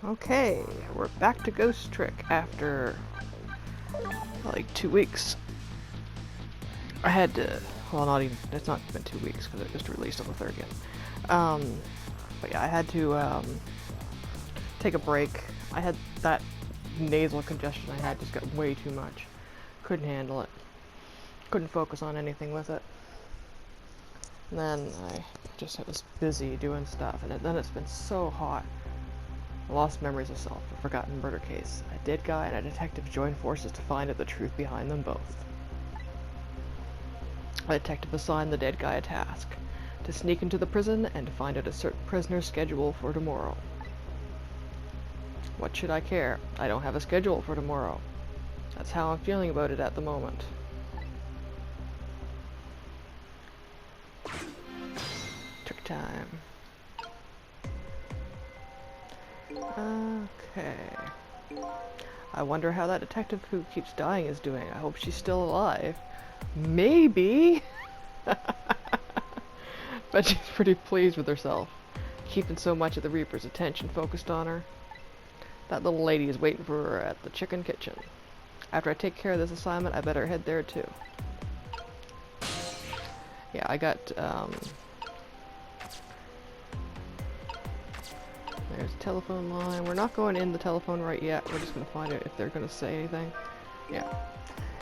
Okay, we're back to Ghost Trick after like 2 weeks. I had to, well, not even, it's not been 2 weeks because it just released on the 30th. But yeah, I had to take a break. I had that nasal congestion I had just got way too much. Couldn't handle it. Couldn't focus on anything with it. And then I was busy doing stuff, and then it's been so hot. I lost memories of self, a forgotten murder case. A dead guy and a detective join forces to find out the truth behind them both. A detective assigned the dead guy a task, to sneak into the prison and to find out a certain prisoner's schedule for tomorrow. What should I care? I don't have a schedule for tomorrow. That's how I'm feeling about it at the moment. Trick time. Okay. I wonder how that detective who keeps dying is doing. I hope she's still alive. Maybe! But she's pretty pleased with herself, keeping so much of the Reaper's attention focused on her. That little lady is waiting for her at the chicken kitchen. After I take care of this assignment, I better head there too. Yeah, I got, there's a telephone line. We're not going in the telephone right yet. We're just gonna find out if they're gonna say anything. Yeah.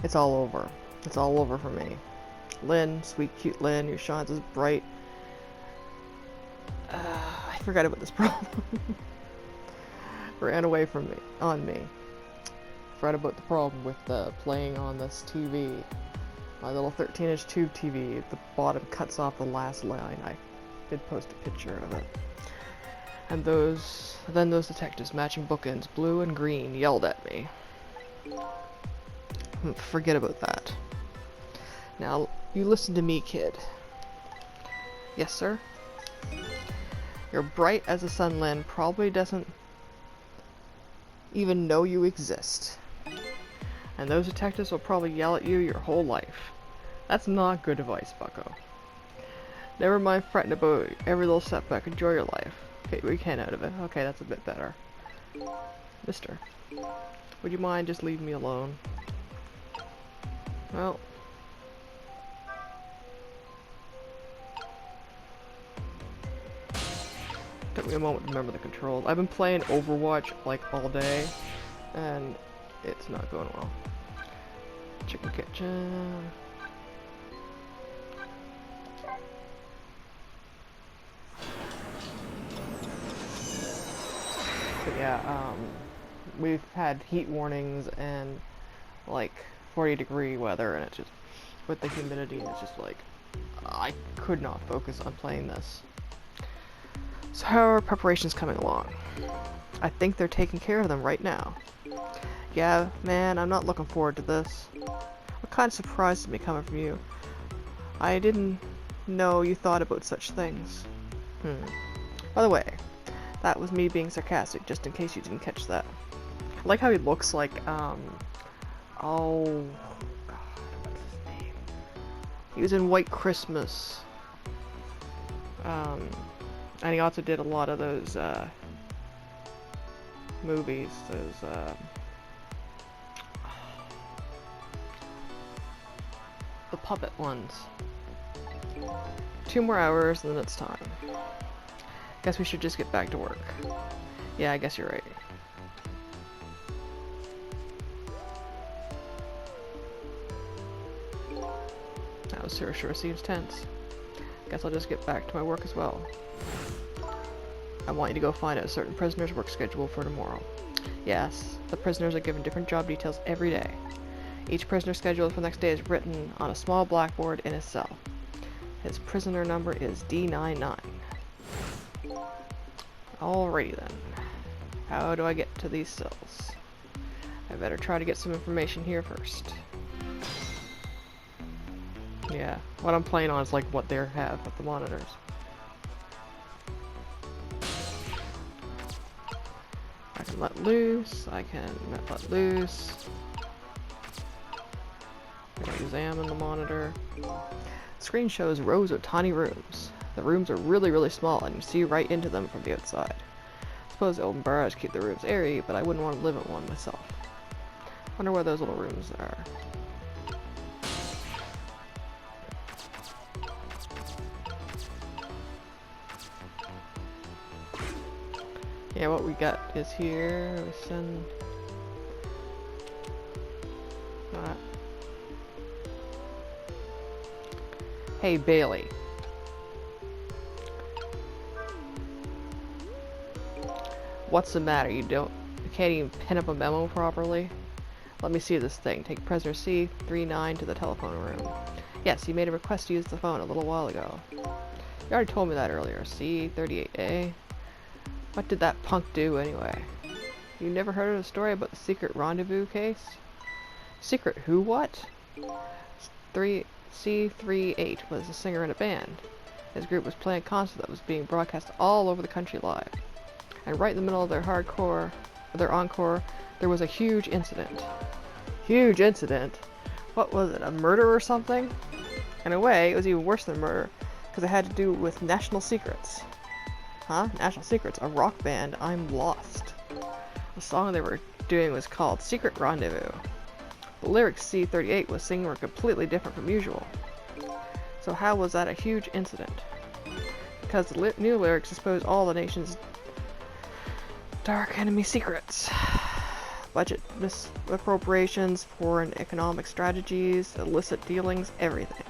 It's all over. It's all over for me. Lynn, sweet cute Lynn, who shines as bright. I forgot about this problem. Ran away from me, on me. Forgot about the problem with playing on this TV. My little 13-inch tube TV. The bottom cuts off the last line. I did post a picture of it. And then those detectives, matching bookends, blue and green, yelled at me. Forget about that. Now, you listen to me, kid. Yes, sir? You're bright as the sun, Lynn. Probably doesn't even know you exist. And those detectives will probably yell at you your whole life. That's not good advice, bucko. Never mind fretting about every little setback. Enjoy your life. Okay, we can out of it. Okay, that's a bit better. Mister, would you mind just leaving me alone? Well, took me a moment to remember the controls. I've been playing Overwatch like all day, and it's not going well. Chicken kitchen. But yeah, we've had heat warnings and like 40-degree weather, and it's just with the humidity, it's just like I could not focus on playing this. So how are preparations coming along? I think they're taking care of them right now. Yeah, man, I'm not looking forward to this. What kind of surprise is me coming from you? I didn't know you thought about such things. By the way, that was me being sarcastic, just in case you didn't catch that. I like how he looks like, oh, God, what's his name? He was in White Christmas. And he also did a lot of those, movies, those, the puppet ones. 2 more hours and then it's time. Guess we should just get back to work. Yeah, I guess you're right. That was sure seems tense. Guess I'll just get back to my work as well. I want you to go find out a certain prisoner's work schedule for tomorrow. Yes, the prisoners are given different job details every day. Each prisoner's schedule for the next day is written on a small blackboard in his cell. His prisoner number is D99. Alrighty then. How do I get to these cells? I better try to get some information here first. Yeah, what I'm playing on is like what they have with the monitors. I can let loose, I can let loose. I can examine the monitor. The screen shows rows of tiny rooms. The rooms are really small and you see right into them from the outside. suppose the open barrage keep the rooms airy, but I wouldn't want to live in one myself. Wonder where those little rooms are. Yeah, what we got is here. We send. Alright. Hey, Bailey. What's the matter? You can't even pin up a memo properly? Let me see this thing. Take prisoner C39 to the telephone room. Yes, you made a request to use the phone a little while ago. You already told me that earlier. C38A. What did that punk do anyway? You never heard of the story about the secret rendezvous case? Secret who what? C38 was a singer in a band. His group was playing a concert that was being broadcast all over the country live. And right in the middle of their encore, there was a huge incident. Huge incident? What was it, a murder or something? In a way, it was even worse than murder, because it had to do with national secrets. Huh? National Secrets, a rock band, I'm lost. The song they were doing was called Secret Rendezvous. The lyrics C38 was singing were completely different from usual. So how was that a huge incident? Because the new lyrics expose all the nation's dark enemy secrets. Budget misappropriations, foreign economic strategies, illicit dealings, everything.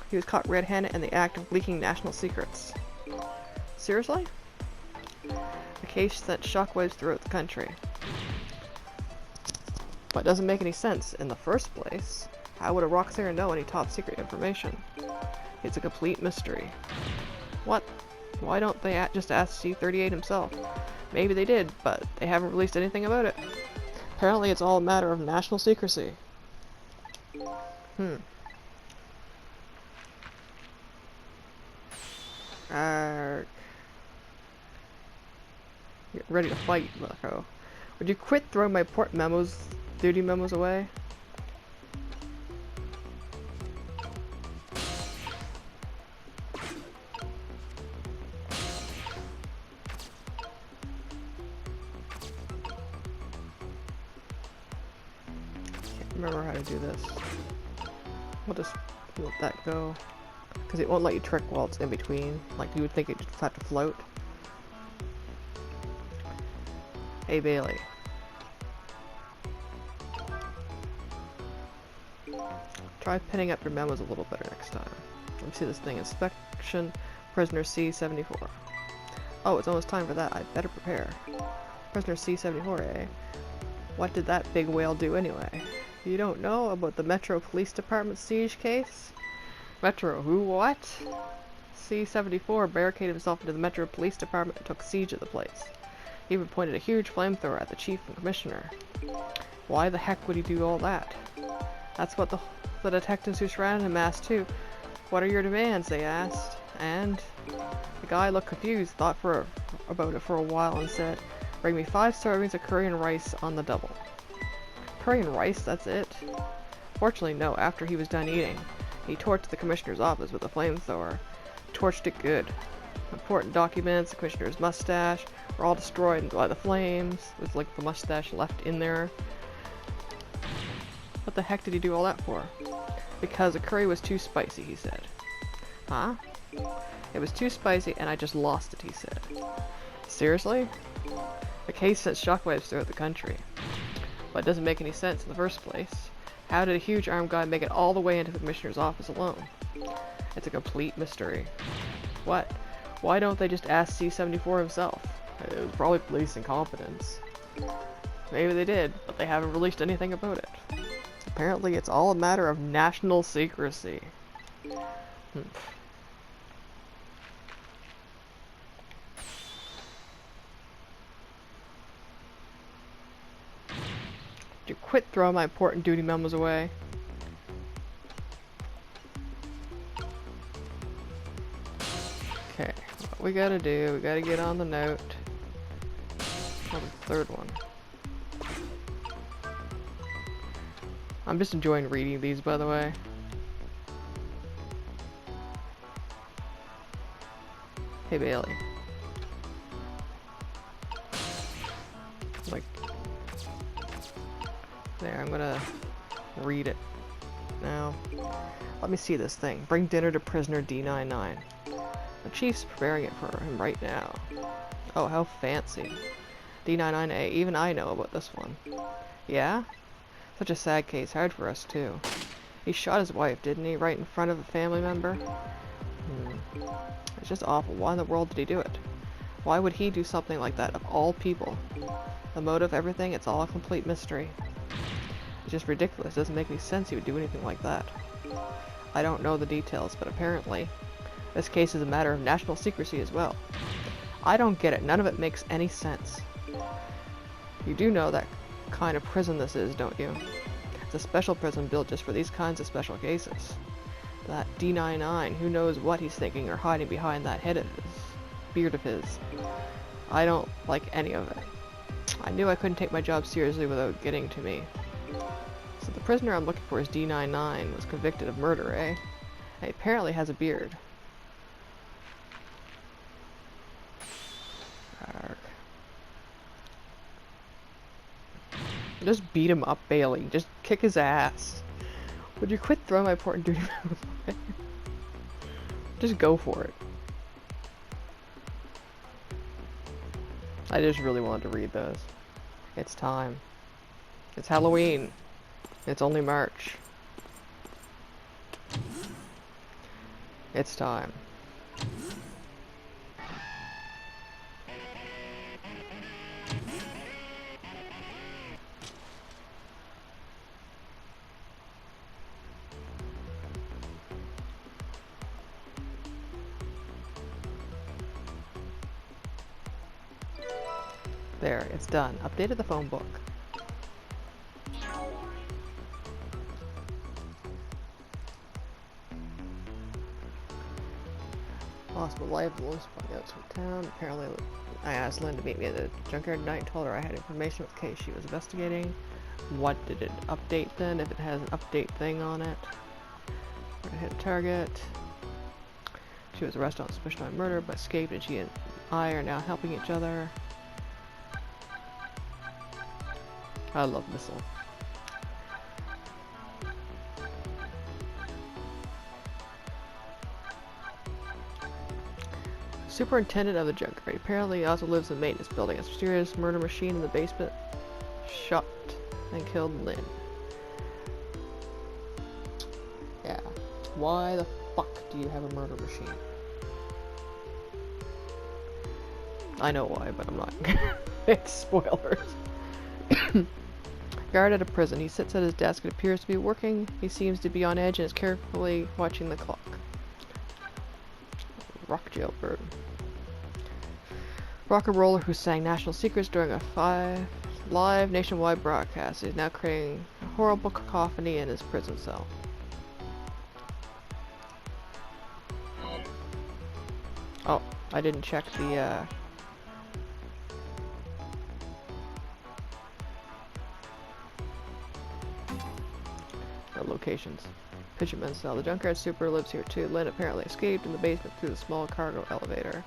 He was caught red-handed in the act of leaking national secrets. Seriously? The case sent shockwaves throughout the country. But it doesn't make any sense. In the first place, how would a rock singer know any top secret information? It's a complete mystery. What? Why don't they just ask C38 himself? Maybe they did, but they haven't released anything about it. Apparently it's all a matter of national secrecy. Get ready to fight, Bucko. Would you quit throwing my duty memos away? Can't remember how to do this. We'll just let that go. Because it won't let you trick while it's in between. Like you would think it just have to float. Hey Bailey. Try pinning up your memos a little better next time. Let me see this thing. Inspection prisoner C74. Oh, it's almost time for that. I'd better prepare. Prisoner C74, eh? What did that big whale do anyway? You don't know about the Metro Police Department siege case? Metro who what? C74 barricaded himself into the Metro Police Department and took siege of the place. He even pointed a huge flamethrower at the chief and commissioner. Why the heck would he do all that? That's what the detectives who surrounded him asked too. What are your demands? They asked. And the guy looked confused, thought about it for a while and said, bring me 5 servings of curry and rice on the double. Curry and rice, that's it? Fortunately, no. After he was done eating, he torched the commissioner's office with a flamethrower. Torched it good. Important documents, the commissioner's mustache, were all destroyed by the flames, with like the mustache left in there. What the heck did he do all that for? Because the curry was too spicy, he said. Huh? It was too spicy and I just lost it, he said. Seriously? The case sent shockwaves throughout the country. But it doesn't make any sense in the first place. How did a huge armed guy make it all the way into the commissioner's office alone? It's a complete mystery. What? Why don't they just ask C74 himself? It was probably police incompetence. Maybe they did, but they haven't released anything about it. Apparently it's all a matter of national secrecy. Would you quit throwing my important duty memos away? Okay, what we gotta do, we gotta get on the note. On the third one. I'm just enjoying reading these, by the way. Hey Bailey. There, I'm gonna read it now. Let me see this thing. Bring dinner to prisoner D99. The chief's preparing it for him right now. Oh, how fancy. D99A, even I know about this one. Yeah? Such a sad case, hard for us too. He shot his wife, didn't he? Right in front of a family member? It's just awful. Why in the world did he do it? Why would he do something like that, of all people? The motive, everything, it's all a complete mystery. It's just ridiculous. It doesn't make any sense he would do anything like that. I don't know the details, but apparently this case is a matter of national secrecy as well. I don't get it. None of it makes any sense. You do know that kind of prison this is, don't you? It's a special prison built just for these kinds of special cases. That D99, who knows what he's thinking or hiding behind that head of his, beard of his. I don't like any of it. I knew I couldn't take my job seriously without getting to me. So the prisoner I'm looking for is D99, was convicted of murder, eh? And he apparently has a beard. Arg. Just beat him up, Bailey. Just kick his ass. Would you quit throwing my important duty away? Just go for it. I just really wanted to read those. It's time. It's Halloween. It's only March. It's time. There, it's done. Updated the phone book. Lost my life, Louis pointing out to town. Apparently, I asked Lynn to meet me at the junkyard tonight and told her I had information with the case she was investigating. What did it update then? If it has an update thing on it. I hit target. She was arrested on suspicion of murder but escaped, and she and I are now helping each other. I love Missile. Superintendent of the junkyard. Apparently he also lives in the maintenance building. A mysterious murder machine in the basement shot and killed Lynn. Yeah. Why the fuck do you have a murder machine? I know why, but I'm not gonna make spoilers. Guard at a prison. He sits at his desk. It appears to be working. He seems to be on edge and is carefully watching the clock. Rock jailbird. Rock and roller who sang national secrets during a live nationwide broadcast. He's now creating a horrible cacophony in his prison cell. Oh, I didn't check the locations. Fisherman's cell. The junkyard super lives here too. Lynn apparently escaped in the basement through the small cargo elevator.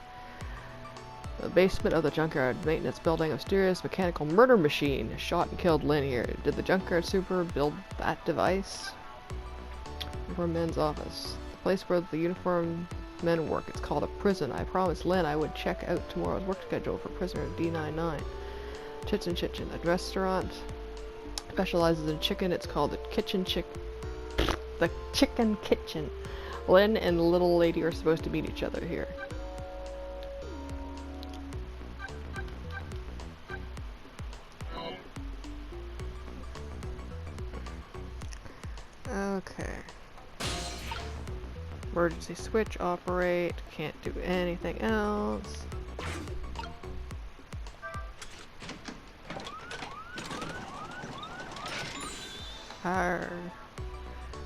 The basement of the junkyard maintenance building, a mysterious mechanical murder machine shot and killed Lynn here. Did the junkyard super build that device? Uniformed men's office. The place where the uniformed men work. It's called a prison. I promised Lynn I would check out tomorrow's work schedule for prisoner D99. Chitchen Chitchen. A restaurant specializes in chicken. It's called the The Chicken Kitchen. Lynn and the little lady are supposed to meet each other here. Okay. Emergency switch operate. Can't do anything else. Arr.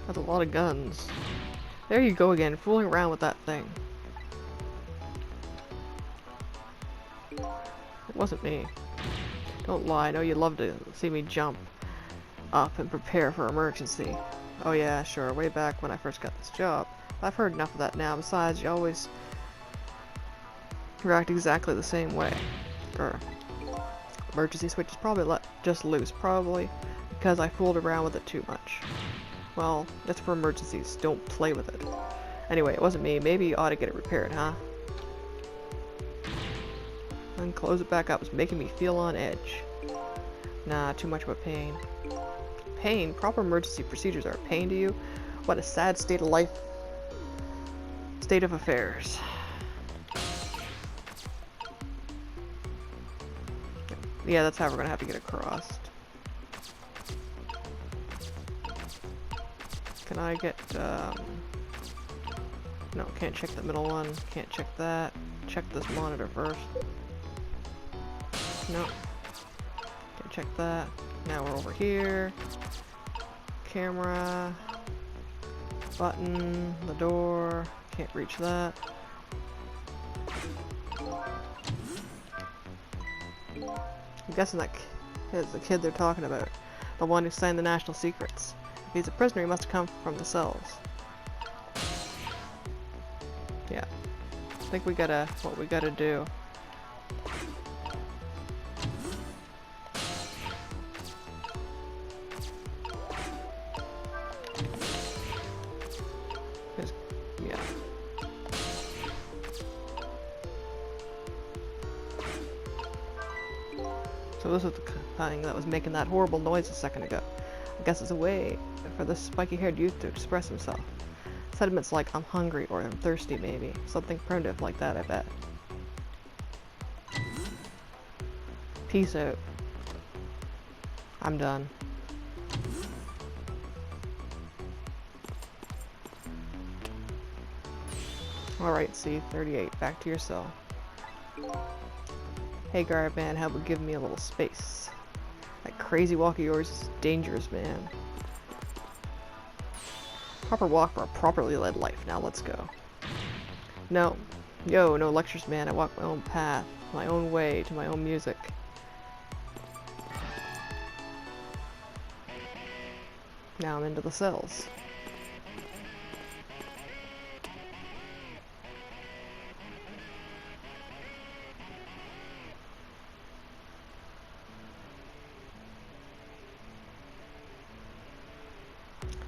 That's a lot of guns. There you go again, fooling around with that thing. It wasn't me. Don't lie, I know you'd love to see me jump up and prepare for emergency. Oh yeah, sure, way back when I first got this job. I've heard enough of that now. Besides, you always react exactly the same way. Emergency switch is probably just loose. Probably because I fooled around with it too much. Well, it's for emergencies. Don't play with it. Anyway, it wasn't me. Maybe you ought to get it repaired, huh? And close it back up. It's making me feel on edge. Nah, too much of a pain. Pain? Proper emergency procedures are a pain to you? What a sad state of life. State of affairs. Yeah, that's how we're gonna have to get across. Can I get, no, can't check the middle one. Can't check that. Check this monitor first. No. Can't check that. Now we're over here. Camera. Button. The door. Can't reach that. I'm guessing that is the kid they're talking about. The one who signed the national secrets. If he's a prisoner, he must have come from the cells. Yeah. I think we gotta, what we gotta do. Yeah. So this is the thing that was making that horrible noise a second ago. I guess it's a way for this spiky-haired youth to express himself. Sentiments like I'm hungry or I'm thirsty maybe. Something primitive like that, I bet. Peace out. I'm done. Alright, C-38, back to your cell. Hey guard man, how about giving me a little space? That crazy walk of yours is dangerous, man. Proper walk for a properly led life. Now let's go. No. Yo, no lectures, man. I walk my own path, my own way, to my own music. Now I'm into the cells.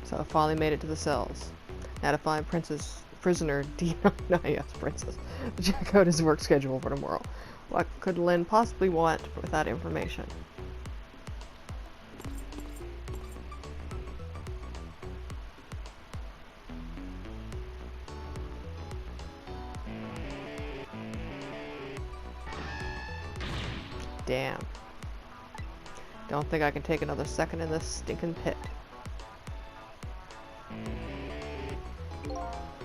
So I finally made it to the cells. Now to find prisoner D99, yes, Princess. Check out his work schedule for tomorrow. What could Lynn possibly want with that information? Damn. Don't think I can take another second in this stinking pit.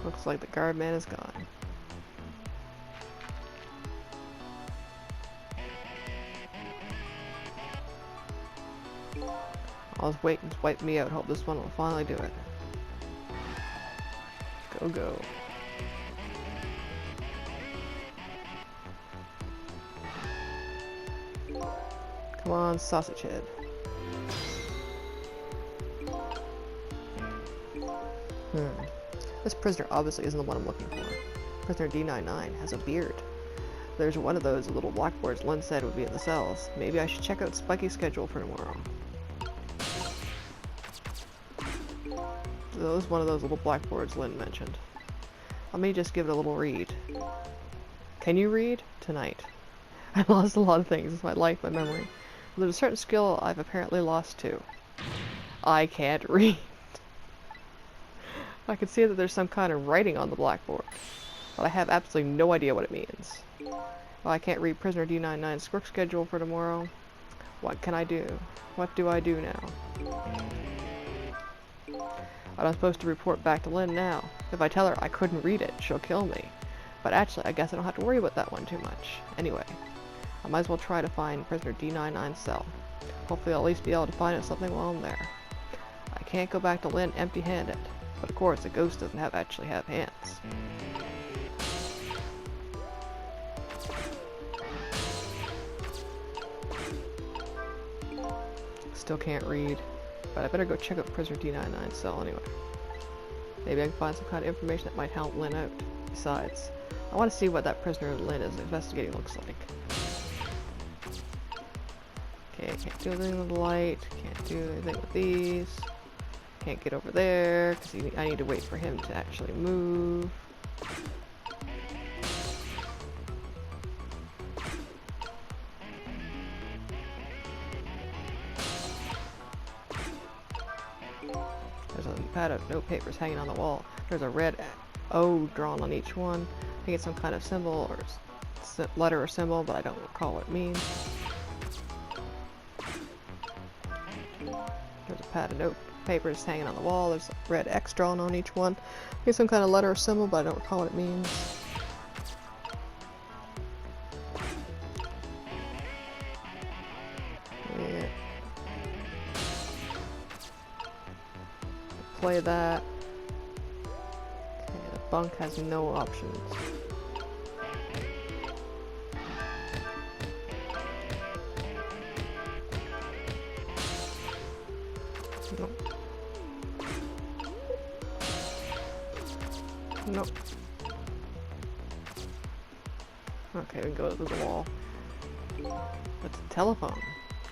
Looks like the guard man is gone. I'll just wait and wipe me out. Hope this one will finally do it. Go, go. Come on, sausage head. This prisoner obviously isn't the one I'm looking for. Prisoner D99 has a beard. There's one of those little blackboards Lynn said would be in the cells. Maybe I should check out Spiky's schedule for tomorrow. So this is one of those little blackboards Lynn mentioned. Let me just give it a little read. Can you read? Tonight. I lost a lot of things in my life, my memory. There's a certain skill I've apparently lost too. I can't read. I can see that there's some kind of writing on the blackboard, but I have absolutely no idea what it means. Well, I can't read Prisoner D99's work schedule for tomorrow. What can I do? What do I do now? I'm supposed to report back to Lynn now. If I tell her I couldn't read it, she'll kill me. But actually, I guess I don't have to worry about that one too much. Anyway, I might as well try to find Prisoner D99's cell. Hopefully I'll at least be able to find out something while I'm there. I can't go back to Lynn empty-handed. But of course, a ghost doesn't actually have hands. Still can't read, but I better go check out Prisoner D99's cell anyway. Maybe I can find some kind of information that might help Lynn out. Besides, I want to see what that prisoner Lynn is investigating looks like. Okay, can't do anything with the light. Can't do anything with these. Can't get over there because I need to wait for him to actually move. There's a pad of note papers hanging on the wall. There's a red O drawn on each one. I think it's some kind of symbol or letter or symbol, but I don't recall what it means. There's a pad of note papers hanging on the wall. There's a red X drawn on each one. I think it's some kind of letter or symbol, but I don't recall what it means. Yeah. Play that. Okay, the bunk has no options. Nope. Nope. Okay, we can go through the wall. That's a telephone.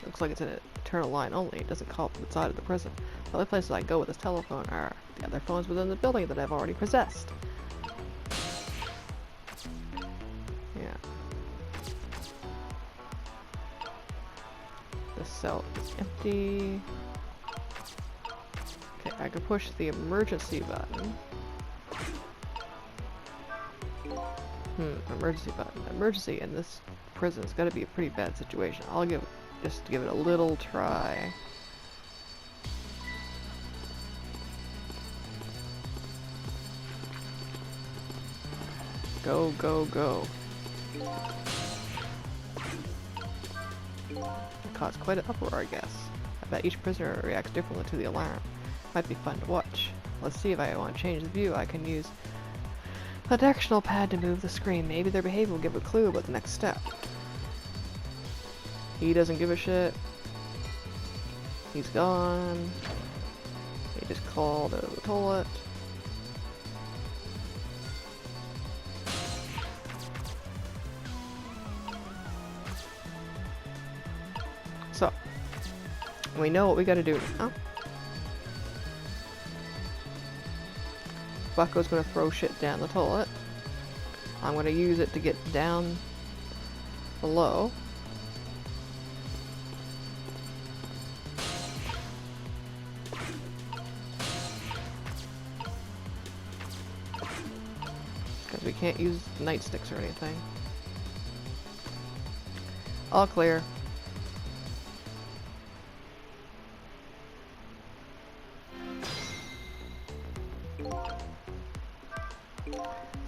Looks like it's an eternal line only. It doesn't call from the side of the prison. The only places I go with this telephone are the other phones within the building that I've already possessed. Yeah. This cell is empty. Okay, I can push the emergency button. Emergency button. Emergency in this prison is gonna be a pretty bad situation. I'll give it a little try. Go, go, go. It caused quite an uproar, I guess. I bet each prisoner reacts differently to the alarm. Might be fun to watch. Let's see if I want to change the view. I can use a directional pad to move the screen. Maybe their behavior will give a clue about the next step. He doesn't give a shit. He's gone. He just called out of the toilet. So, we know what we gotta do now. Bucko's gonna throw shit down the toilet. I'm gonna use it to get down below. Because we can't use nightsticks or anything. All clear.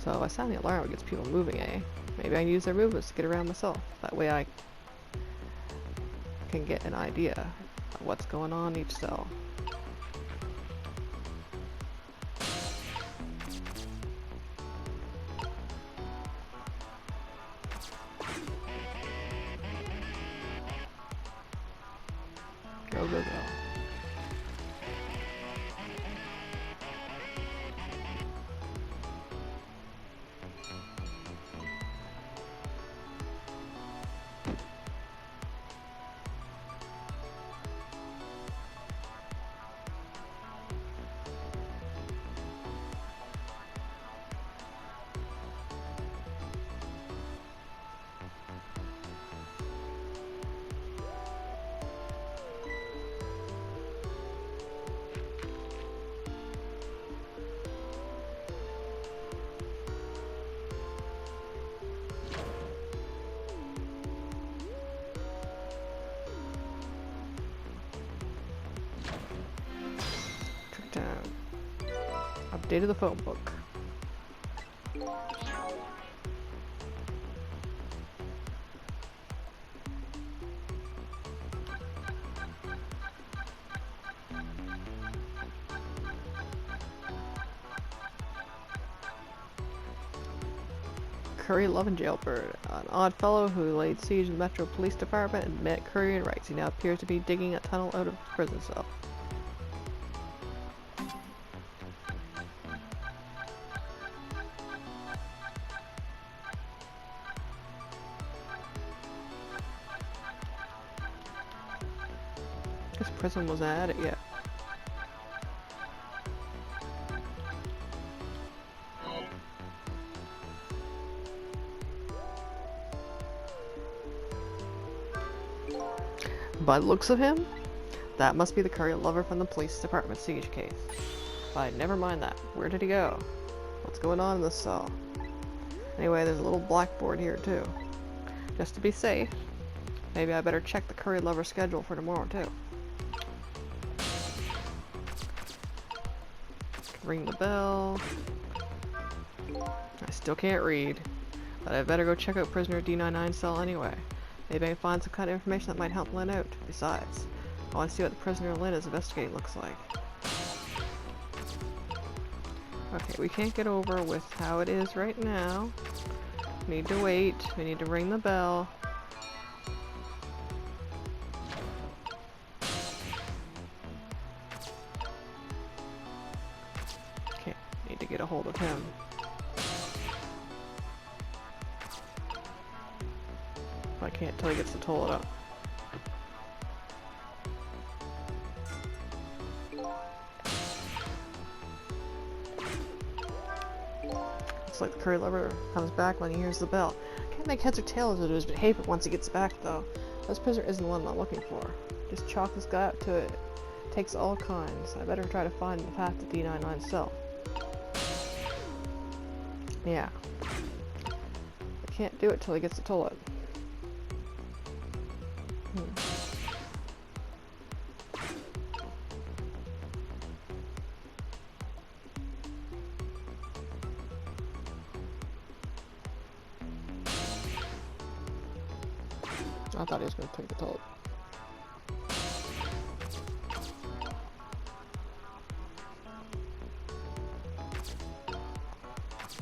So I sound the alarm, it gets people moving, eh? Maybe I can use their movements to get around myself. That way I can get an idea of what's going on in each cell. Go, go, go. Updated the phone book. Curry Love and Jailbird, an odd fellow who laid siege to the Metro Police Department and met Curry and Rights. He now appears to be digging a tunnel out of his prison cell. This prison wasn't at it yet. By the looks of him, that must be the curry lover from the police department siege case. But never mind that. Where did he go? What's going on in this cell? Anyway, there's a little blackboard here too. Just to be safe, maybe I better check the curry lover schedule for tomorrow too. Ring the bell. I still can't read, but I better go check out prisoner D99's cell anyway. Maybe I can find some kind of information that might help Lynn out. Besides, I want to see what the prisoner Lynn is investigating looks like. Okay, we can't get over with how it is right now. We need to wait. We need to ring the bell. Okay, need to get a hold of him. I can't till he gets the toilet up. Looks like the curry lover comes back when he hears the bell. Can't make heads or tails of his behavior once he gets back, though. This prisoner isn't the one I'm looking for. Just chalk this guy up to it. Takes all kinds. I better try to find the path to D99's cell. Yeah. I can't do it till he gets the toilet. I thought he was going to take the toilet.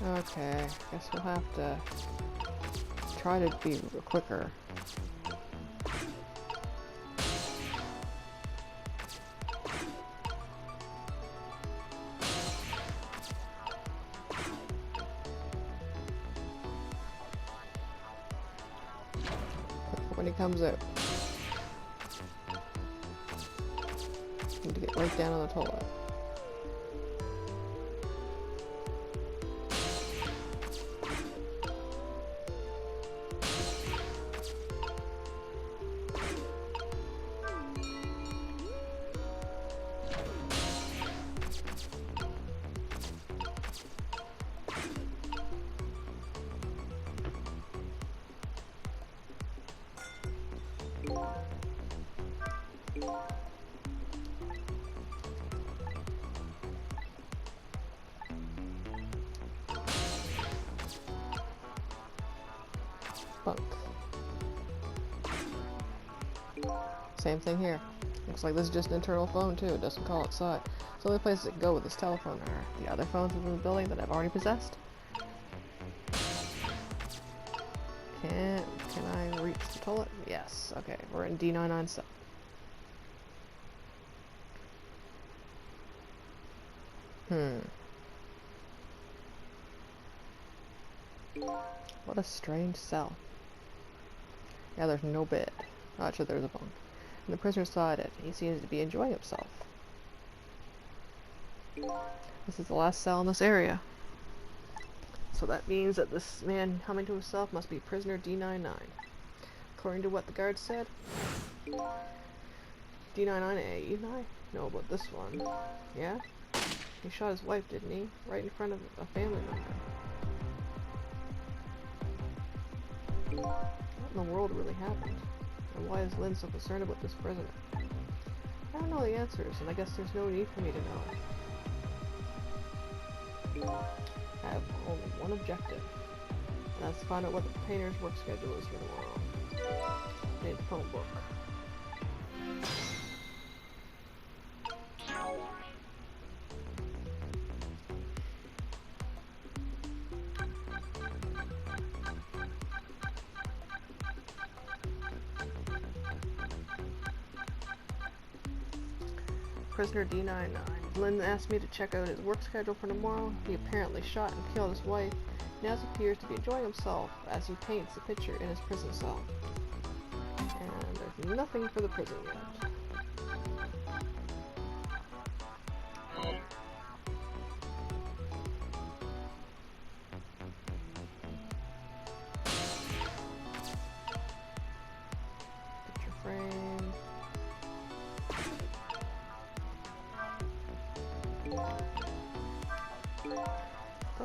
Okay, guess we'll have to try to be quicker. When he comes out. Need to get right down on the toilet. Bunk. Same thing here. Looks like this is just an internal phone too. It doesn't call outside. So the only places it can go with this telephone are the other phones within the building that I've already possessed. Can I reach the toilet? Yes. Okay, we're in D99 cell. What a strange cell. Yeah, there's no bed. Oh, actually, there's a bunk. And the prisoner inside it. He seems to be enjoying himself. This is the last cell in this area. So that means that this man humming to himself must be prisoner D99. According to what the guard said, D99A, you know about this one. Yeah? He shot his wife, didn't he? Right in front of a family member. What in the world really happened? And why is Lynn so concerned about this prisoner? I don't know the answers, and I guess there's no need for me to know. I have only one objective, and that's to find out what the painter's work schedule is for tomorrow. I need the phone book. Prisoner D99. Lynn asked me to check out his work schedule for tomorrow. He apparently shot and killed his wife. He now appears to be enjoying himself as he paints the picture in his prison cell. And there's nothing for the prison yet.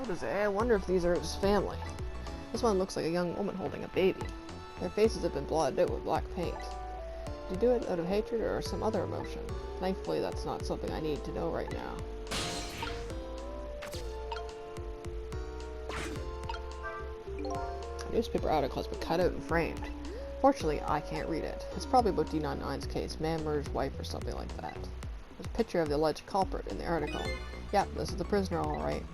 What is it? I wonder if these are his family. This one looks like a young woman holding a baby. Their faces have been blotted out with black paint. Did you do it out of hatred or some other emotion? Thankfully, that's not something I need to know right now. A newspaper article has been cut out and framed. Fortunately, I can't read it. It's probably about D99's case, man murders wife or something like that. There's a picture of the alleged culprit in the article. Yep, this is the prisoner, alright.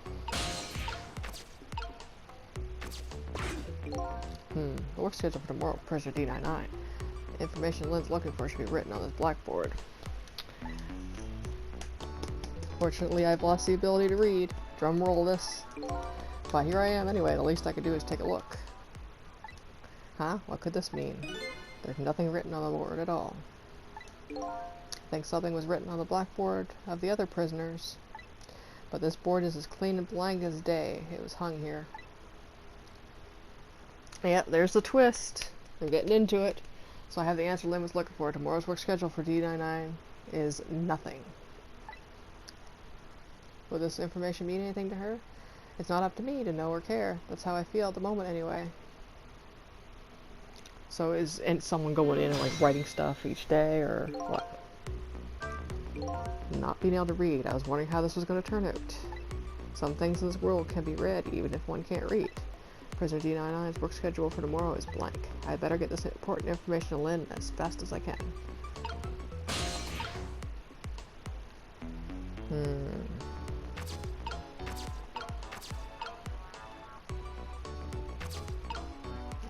The work schedule for tomorrow, prisoner D99. The information Lynn's looking for should be written on this blackboard. Fortunately, I've lost the ability to read. Drum roll this. But here I am anyway, the least I could do is take a look. Huh? What could this mean? There's nothing written on the board at all. I think something was written on the blackboard of the other prisoners. But this board is as clean and blank as day. It was hung here. Yep, there's the twist. I'm getting into it. So I have the answer Lynn was looking for. Tomorrow's work schedule for D99 is nothing. Will this information mean anything to her? It's not up to me to know or care. That's how I feel at the moment anyway. So is someone going in and like writing stuff each day or what? Not being able to read. I was wondering how this was going to turn out. Some things in this world can be read even if one can't read. Prisoner D99's work schedule for tomorrow is blank. I better get this important information to Lynn as fast as I can.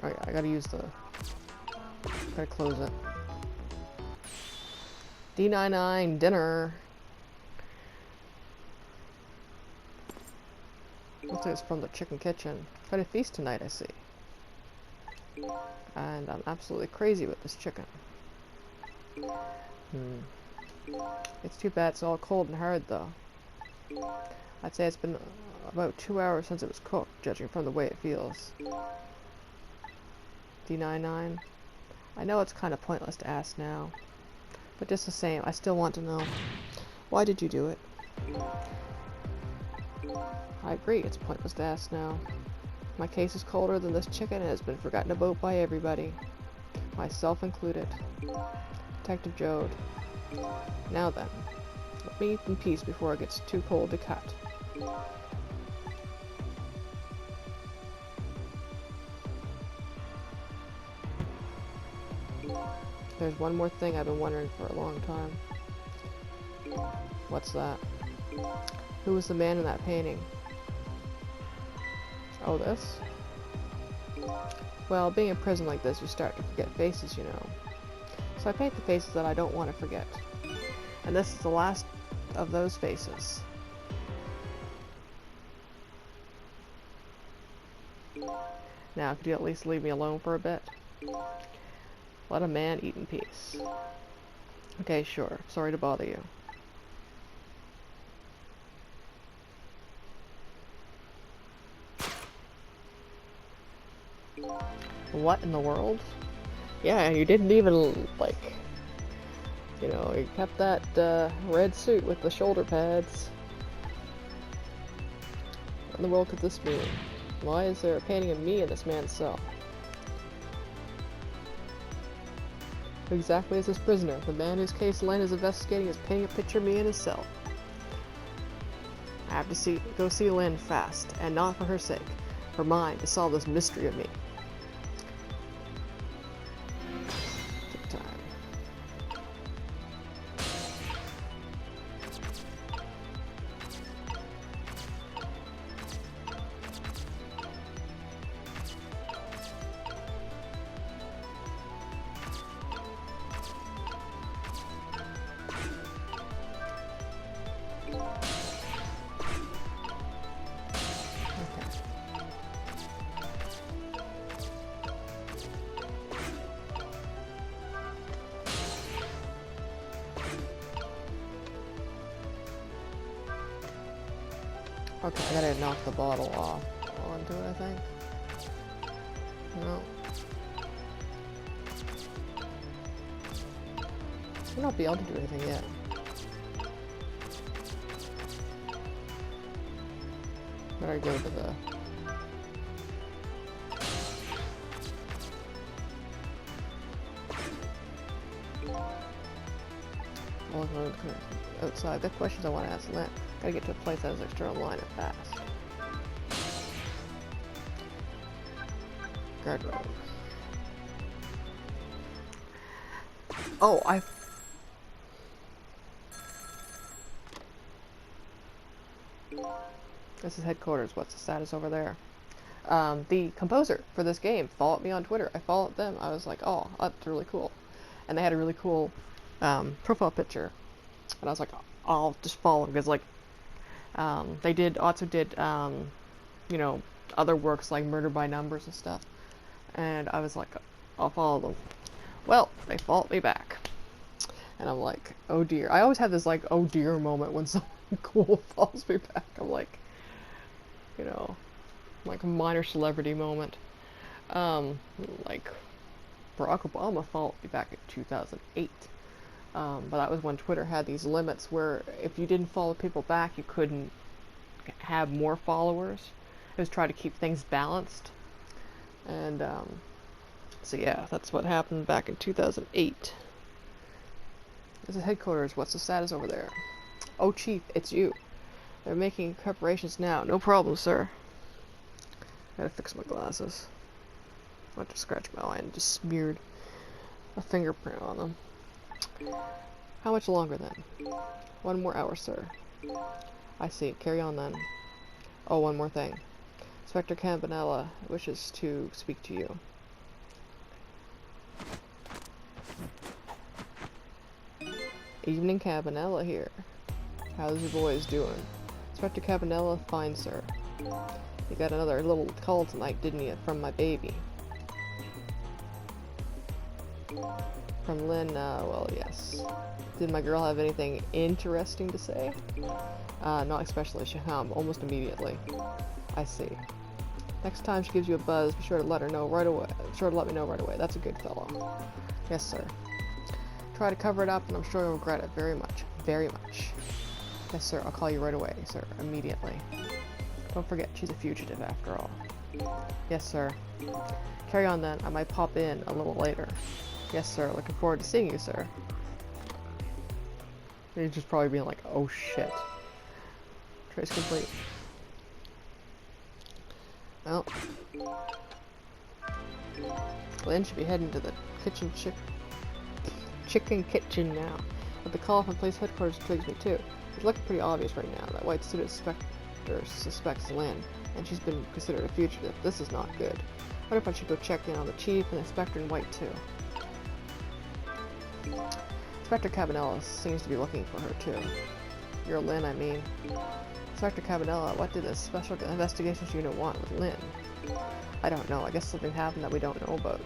Oh yeah, I gotta use the... Gotta close it. D99 dinner. Looks like it's from the chicken kitchen. Quite a feast tonight, I see. And I'm absolutely crazy with this chicken. It's too bad it's all cold and hard, though. I'd say it's been about 2 hours since it was cooked, judging from the way it feels. D99. I know it's kind of pointless to ask now. But just the same, I still want to know. Why did you do it? I agree, it's pointless to ask now. My case is colder than this chicken and has been forgotten about by everybody. Myself included. Detective Jode. Now then, let me eat in peace before it gets too cold to cut. There's one more thing I've been wondering for a long time. What's that? Who was the man in that painting? Oh, this? Well, being in prison like this, you start to forget faces, you know. So I paint the faces that I don't want to forget. And this is the last of those faces. Now, could you at least leave me alone for a bit? Let a man eat in peace. Okay, sure. Sorry to bother you. What in the world? Yeah, you didn't even, like, you know, you kept that red suit with the shoulder pads. What in the world could this mean? Why is there a painting of me in this man's cell? Who exactly is this prisoner? The man whose case Lynn is investigating is painting a picture of me in his cell. I have to go see Lynn fast, and not for her sake, for mine, to solve this mystery of me. Take time. Okay, I gotta knock the bottle off onto it, I think. No. I'll not be able to do anything yet. Better go to the... outside. The questions I want to ask Lynn. Gotta get to a place that has external line and fast. Guardrail. Oh, This is headquarters. What's the status over there? The composer for this game followed me on Twitter. I followed them. I was like, oh, that's really cool. And they had a really cool profile picture. And I was like, I'll just follow them because, like, they also did, you know, other works like Murder by Numbers and stuff. And I was like, I'll follow them. Well, they followed me back. And I'm like, oh dear. I always have this, like, oh dear moment when someone cool follows me back. I'm like, you know, like a minor celebrity moment. Like, Barack Obama followed me back in 2008. But that was when Twitter had these limits where if you didn't follow people back, you couldn't have more followers. It was trying to keep things balanced. And, so yeah, that's what happened back in 2008. This is headquarters. What's the status over there? Oh, Chief, it's you. They're making preparations now. No problem, sir. Gotta fix my glasses. I went to scratch my eye and just smeared a fingerprint on them. How much longer then? 1 more hour, sir. I see. Carry on then. Oh, one more thing. Inspector Campanella wishes to speak to you. Evening, Campanella here. How's your boys doing? Inspector Campanella, fine, sir. You got another little call tonight, didn't you, from my baby? From Lynn, well, yes. Did my girl have anything interesting to say? Not especially. She hung almost immediately. I see. Next time she gives you a buzz, be sure to let her know right away. Be sure to let me know right away. That's a good fellow. Yes, sir. Try to cover it up, and I'm sure you'll regret it very much. Very much. Yes, sir. I'll call you right away, sir. Immediately. Don't forget, she's a fugitive after all. Yes, sir. Carry on then. I might pop in a little later. Yes, sir. Looking forward to seeing you, sir. He's just probably being like, oh shit. Trace complete. Well. Lynn should be heading to the chicken kitchen now. But the call from police headquarters intrigues me too. It's looking pretty obvious right now. That white suited inspector suspects Lynn, and she's been considered a fugitive. This is not good. What if I should go check in on the chief and the inspector in white too? Inspector Cabanella seems to be looking for her too. You're Lynn, I mean. Inspector Cabanella, what did the Special Investigations Unit want with Lynn? I don't know. I guess something happened that we don't know about.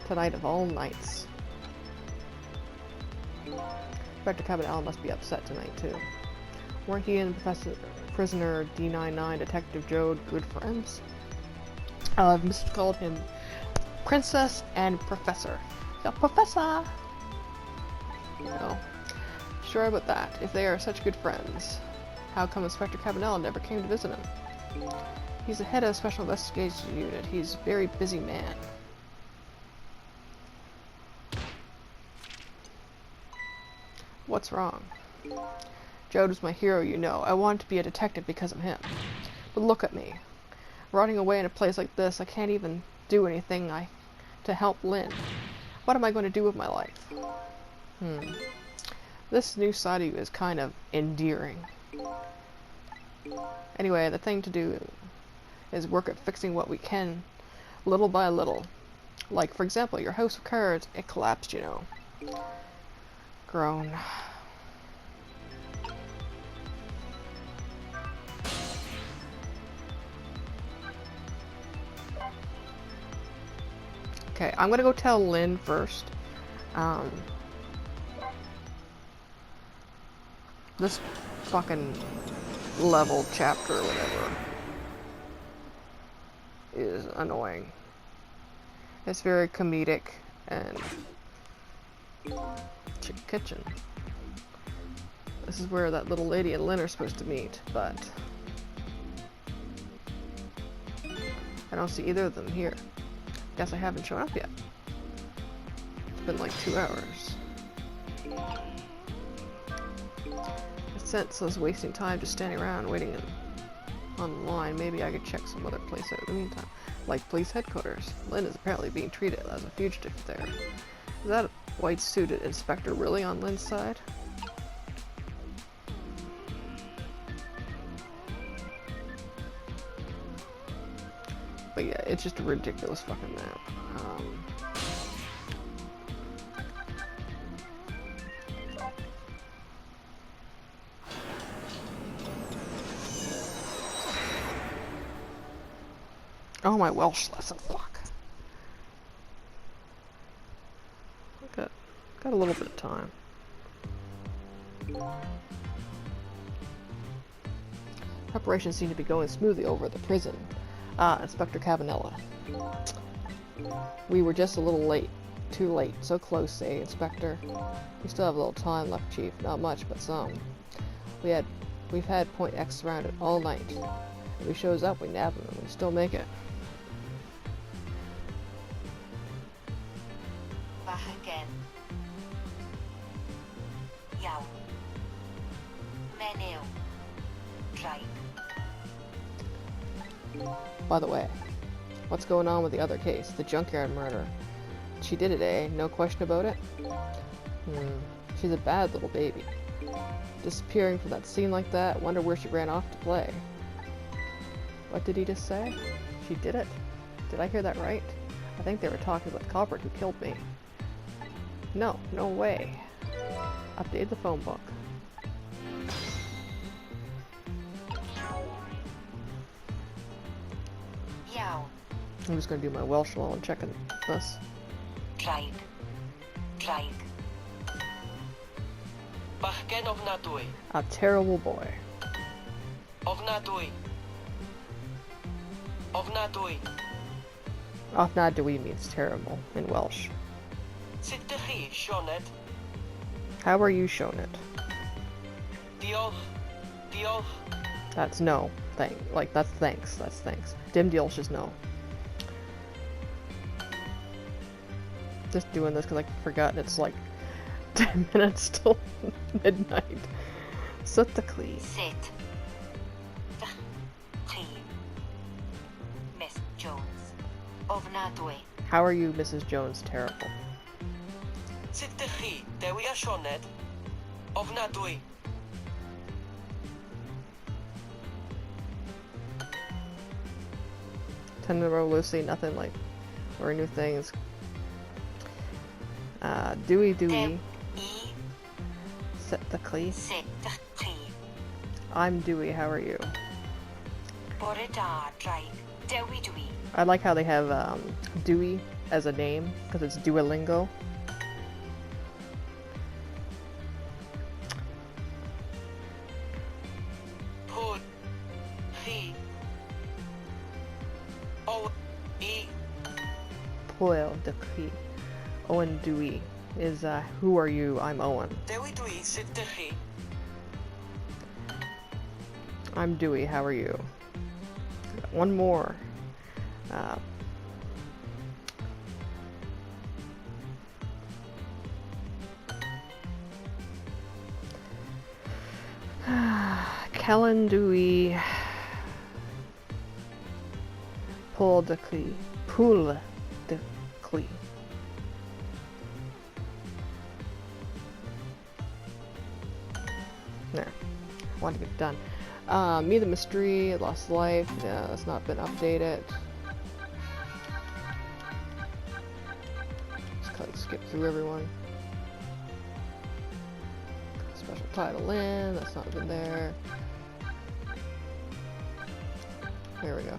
Tonight of all nights. Inspector Cabanella must be upset tonight too. Weren't he and prisoner D99 Detective Jode good friends? I've miscalled him Princess and Professor. Yeah, Professor! No. Sure about that. If they are such good friends, how come Inspector Cabanella never came to visit him? He's the head of the Special Investigations Unit. He's a very busy man. What's wrong? Jode was my hero, you know. I wanted to be a detective because of him. But look at me. Rotting away in a place like this, I can't even do anything to help Lynn. What am I going to do with my life? This new side of you is kind of endearing. Anyway, the thing to do is work at fixing what we can, little by little. Like, for example, your house of cards, it collapsed, you know. Groan. Okay, I'm gonna go tell Lynn first. This fucking level chapter or whatever is annoying. It's very comedic and kitchen. This is where that little lady and Lynn are supposed to meet, but I don't see either of them here. Guess I haven't shown up yet. It's been like 2 hours. I sense I was wasting time just standing around waiting on the line. Maybe I could check some other place out in the meantime. Like police headquarters. Lynn is apparently being treated as a fugitive there. Is that a white-suited inspector really on Lynn's side? But yeah, it's just a ridiculous fucking map. Oh, my Welsh lesson, fuck. Got a little bit of time. Preparations seem to be going smoothly over at the prison. Inspector Cabanella. We were just a little late. Too late. So close, eh, Inspector? We still have a little time left, Chief. Not much, but some. We've had Point X surrounded all night. If he shows up, we nab him and we still make it. By the way, what's going on with the other case, the junkyard murder? She did it, eh? No question about it? She's a bad little baby. Disappearing from that scene like that, wonder where she ran off to play. What did he just say? She did it? Did I hear that right? I think they were talking about the culprit who killed me. No, no way. Update the phone book. I'm just gonna do my Welsh while I'm checking this. Traig. Bachgen ofnadwy. A terrible boy. Ofnadwy. Ofnadwy means terrible in Welsh. Sut ydych chi, Sionet? How are you shown it? Diolch. That's no. That's thanks. That's thanks. Dim diolch is no. Just doing this because I forgot it's like 10 minutes till midnight. Sutacli. Sit. Miss Jones. Ofnadwy. How are you, Mrs. Jones? Terrible. Sut ydych chi, Dewi a Sionet? Ofnadwy. Tender row Lucy, nothing like or new things. Dewey. Sutacli. I'm Dewey, how are you? I like how they have Dewey as a name, because it's Duolingo. Poel de Cri. Owen Dewey is, who are you? I'm Owen. I'm Dewey, how are you? Got one more. Kellen Dewey. Paul de Cli. Pool de Cli. There. I want to get it done. Me the Mystery, Lost Life. Yeah, that's not been updated. Just kind of skip through everyone. Special title in. That's not been there. There we go.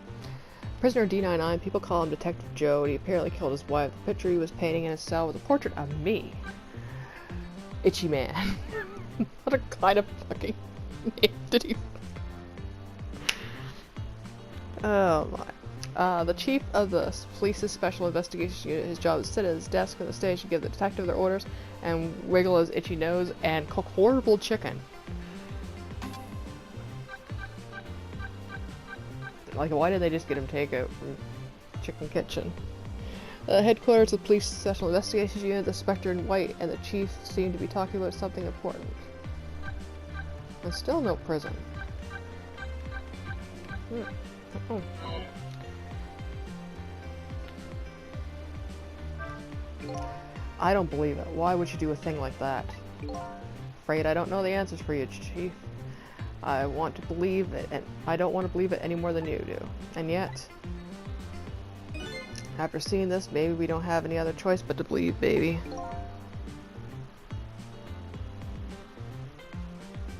Prisoner D99, people call him Detective Joe, and he apparently killed his wife. The picture he was painting in his cell was a portrait of me. Itchy man. What a kind of fucking name did he... Oh my. The chief of the police's special investigation unit, his job is to sit at his desk on the stage and give the detective their orders and wiggle his itchy nose and cook horrible chicken. Like, why did they just get him takeout from chicken kitchen. Headquarters of the Police Special Investigations Unit, the Spectre in white, and the chief seem to be talking about something important. There's still no prison. Oh. I don't believe it. Why would you do a thing like that? Afraid I don't know the answers for you, Chief. I want to believe it, and I don't want to believe it any more than you do. And yet, after seeing this, maybe we don't have any other choice but to believe, baby.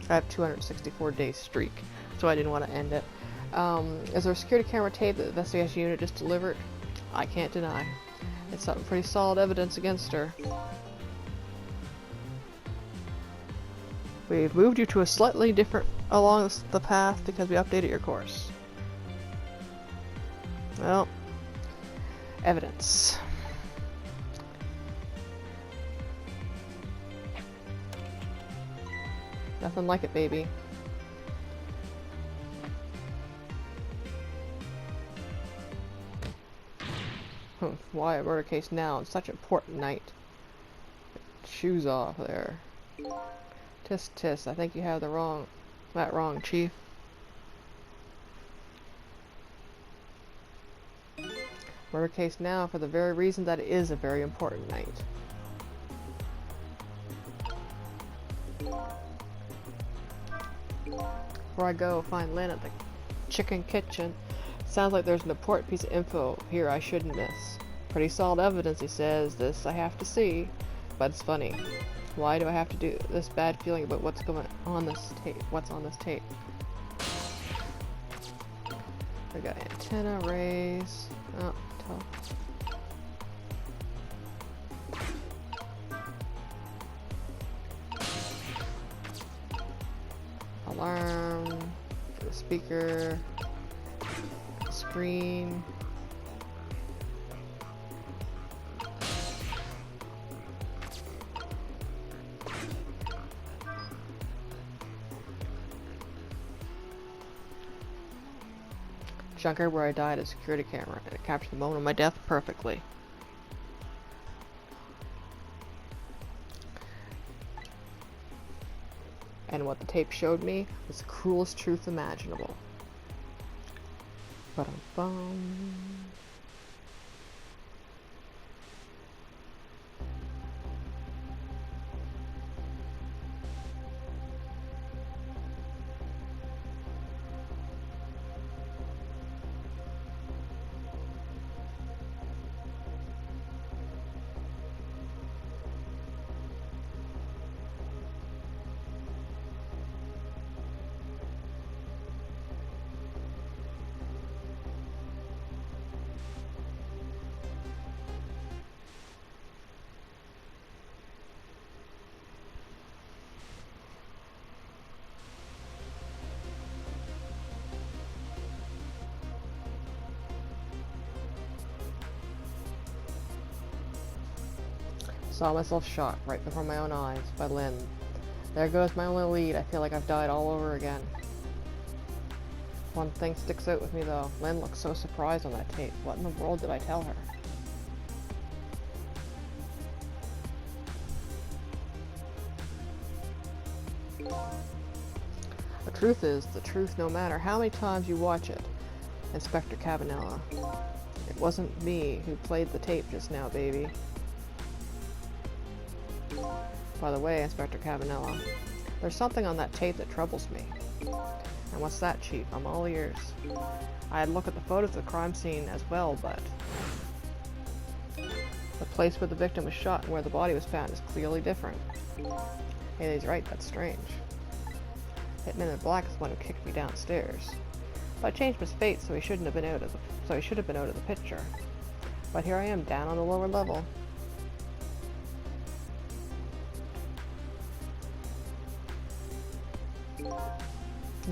I have 264-day streak, so I didn't want to end it. Is there a security camera tape that the investigation unit just delivered? I can't deny. It's some pretty solid evidence against her. We've moved you to a slightly different along the path because we updated your course. Well, evidence. Nothing like it, baby. Why a murder case now on such an important night? Shoes off there. Tisk tisk, I think you have that wrong, Chief. Murder case now for the very reason that it is a very important night. Before I go find Lynn at the chicken kitchen, sounds like there's an important piece of info here I shouldn't miss. Pretty solid evidence, he says. This I have to see. But it's funny. Why do I have to do this bad feeling about what's going on this tape? What's on this tape? We got antenna rays. Oh, alarm. The speaker. Screen. Junkyard where I died, a security camera, and it captured the moment of my death perfectly. And what the tape showed me was the cruelest truth imaginable. Ba-dum-bum. Saw myself shot right before my own eyes by Lynn. There goes my only lead. I feel like I've died all over again. One thing sticks out with me though. Lynn looked so surprised on that tape. What in the world did I tell her? The truth is the truth no matter how many times you watch it. Inspector Cabanella. It wasn't me who played the tape just now, baby. By the way, Inspector Cabanella, there's something on that tape that troubles me. And what's that, Chief? I'm all ears. I had a look at the photos of the crime scene as well, but the place where the victim was shot and where the body was found is clearly different. Haley's right, that's strange. Hitman in Black is the one who kicked me downstairs. But I changed his fate, so he shouldn't have been out of the picture. But here I am, down on the lower level.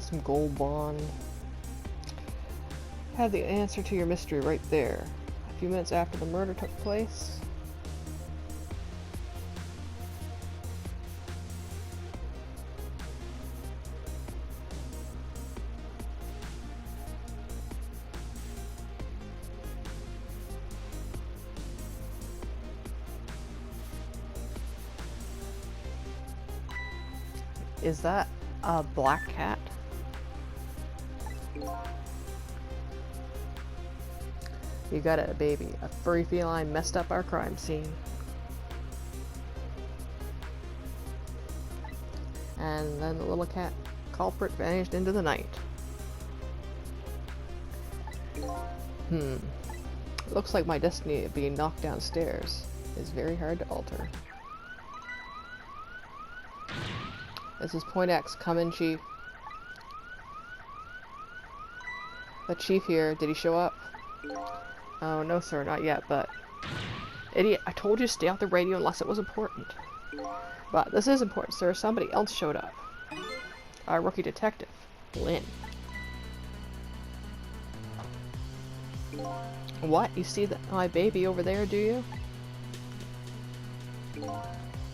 Some gold bond. Have the answer to your mystery right there. A few minutes after the murder took place. Is that a black cat? You got it, baby. A furry feline messed up our crime scene. And then the little cat culprit vanished into the night. Looks like my destiny of being knocked downstairs is very hard to alter. This is Point X. Come in, Chief. The Chief here. Did he show up? Oh, no, sir. Not yet, but... Idiot, I told you to stay off the radio unless it was important. But this is important, sir. Somebody else showed up. Our rookie detective, Lynn. What? You see my baby over there, do you?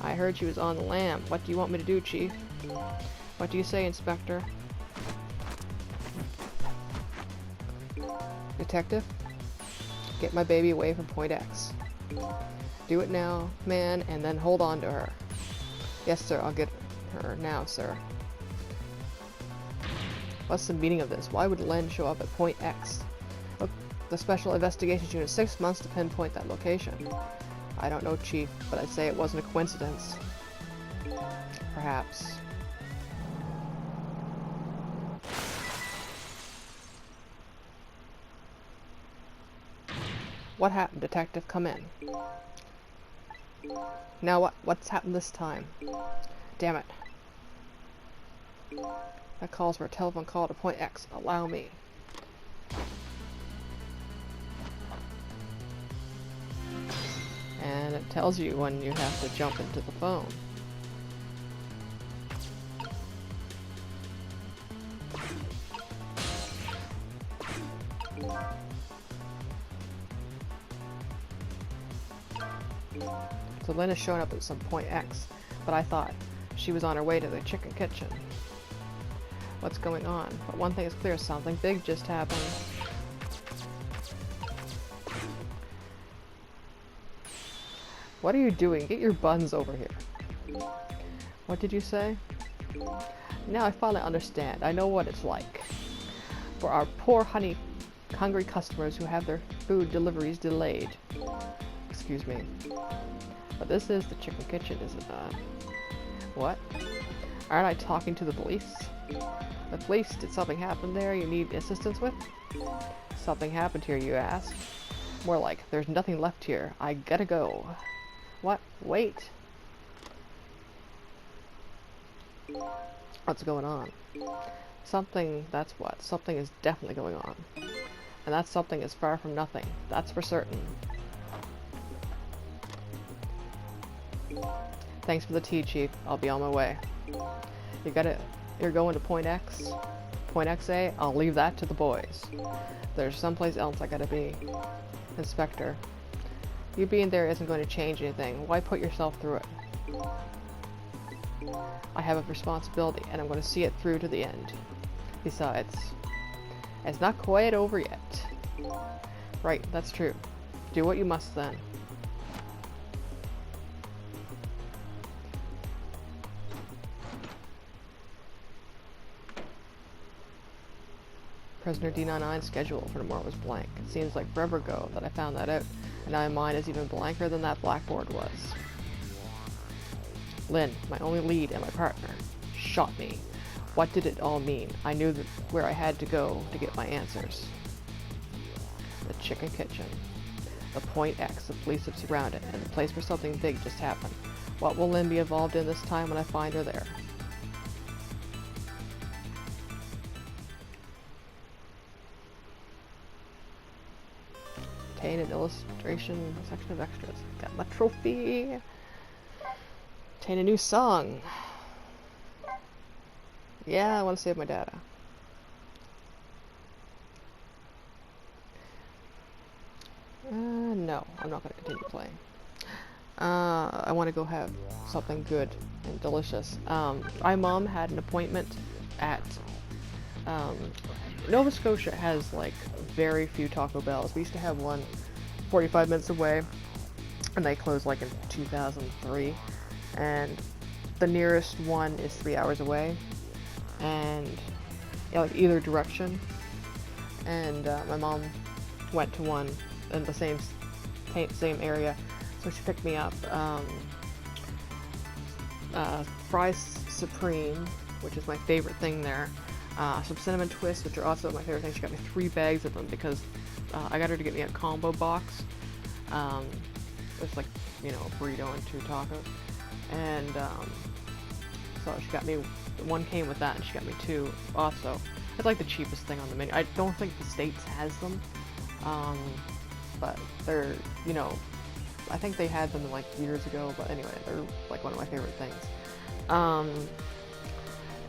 I heard she was on the lam. What do you want me to do, Chief? What do you say, Inspector? Detective? Get my baby away from Point X. Do it now, man, and then hold on to her. Yes, sir, I'll get her now, sir. What's the meaning of this? Why would Len show up at Point X? Look, the Special Investigations Unit 6 months to pinpoint that location. I don't know, Chief, but I'd say it wasn't a coincidence. Perhaps. What happened, Detective? Come in. Now what's happened this time? Damn it. That calls for a telephone call to Point X. Allow me. And it tells you when you have to jump into the phone. So Lynn is showing up at some Point X, but I thought she was on her way to the chicken kitchen. What's going on? But one thing is clear, something big just happened. What are you doing? Get your buns over here. What did you say? Now I finally understand. I know what it's like. For our poor hungry customers who have their food deliveries delayed. Excuse me. But this is the chicken kitchen, is it not? What? Aren't I talking to the police? The police? Did something happen there you need assistance with? Something happened here, you ask? More like, there's nothing left here. I gotta go. What? Wait! What's going on? Something, that's what. Something is definitely going on. And that something is far from nothing. That's for certain. Thanks for the tea, Chief. I'll be on my way. You're going to Point X? Point XA? I'll leave that to the boys. There's someplace else I gotta be. Inspector. You being there isn't going to change anything. Why put yourself through it? I have a responsibility, and I'm going to see it through to the end. Besides, it's not quite over yet. Right, that's true. Do what you must then. Prisoner D99's schedule for tomorrow was blank. It seems like forever ago that I found that out, and now mine is even blanker than that blackboard was. Lynn, my only lead and my partner, shot me. What did it all mean? I knew where I had to go to get my answers. The chicken kitchen. The Point X the police have surrounded, and the place where something big just happened. What will Lynn be involved in this time when I find her there? Obtain an illustration section of extras. Got my trophy. Obtain a new song. Yeah, I want to save my data. No, I'm not going to continue playing. I want to go have something good and delicious. My mom had an appointment at Nova Scotia has like very few Taco Bells. We used to have one 45 minutes away, and they closed like in 2003. And the nearest one is 3 hours away, and yeah, like either direction. And my mom went to one in the same area, so she picked me up fries supreme, which is my favorite thing there. Some cinnamon twists, which are also my favorite thing. She got me 3 bags of them because I got her to get me a combo box. It's like, you know, a burrito and 2 tacos. And so she got me, one came with that, and she got me 2 also. It's like the cheapest thing on the menu. I don't think the States has them, but they're, you know, I think they had them like years ago, but anyway, they're like one of my favorite things.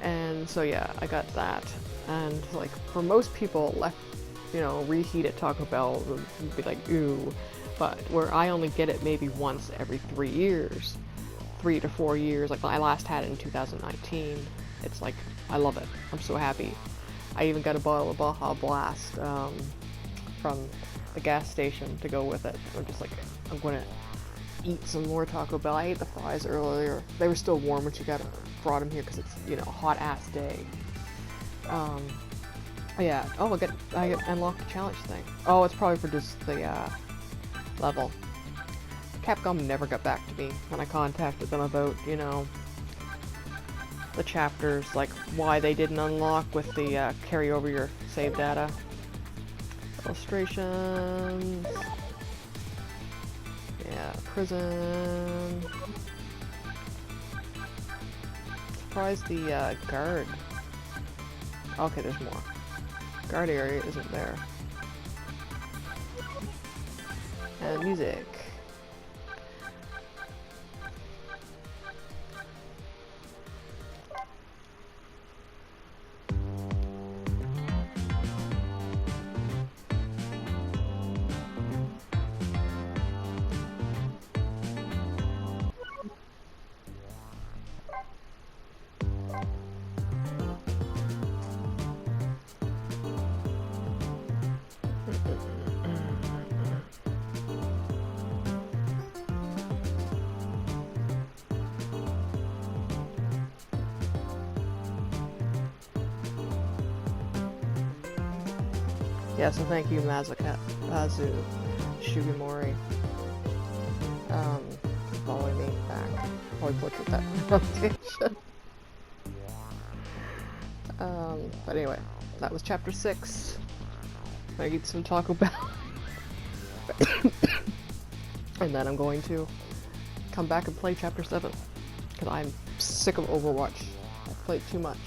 And so yeah, I got that, and like for most people, reheat at Taco Bell would be like, ooh, but where I only get it maybe once every 3 years, 3 to 4 years, like I last had it in 2019, it's like, I love it, I'm so happy. I even got a bottle of Baja Blast from the gas station to go with it. I'm just like, I'm gonna eat some more Taco Bell. I ate the fries earlier. They were still warm when she brought them here because it's, you know, a hot ass day. Yeah. Oh, I get unlocked the challenge thing. Oh, it's probably for just the level. Capcom never got back to me when I contacted them about, you know, the chapters, like why they didn't unlock with the carry over your save data. Illustrations. Yeah, prison. Surprised the guard. Okay, there's more. Guard area isn't there. And music. Yeah, so thank you, Mazu Sugimori, following me back. Probably butchered that pronunciation. But anyway, that was chapter 6. I eat some Taco Bell. And then I'm going to come back and play chapter 7. Because I'm sick of Overwatch. I've played too much.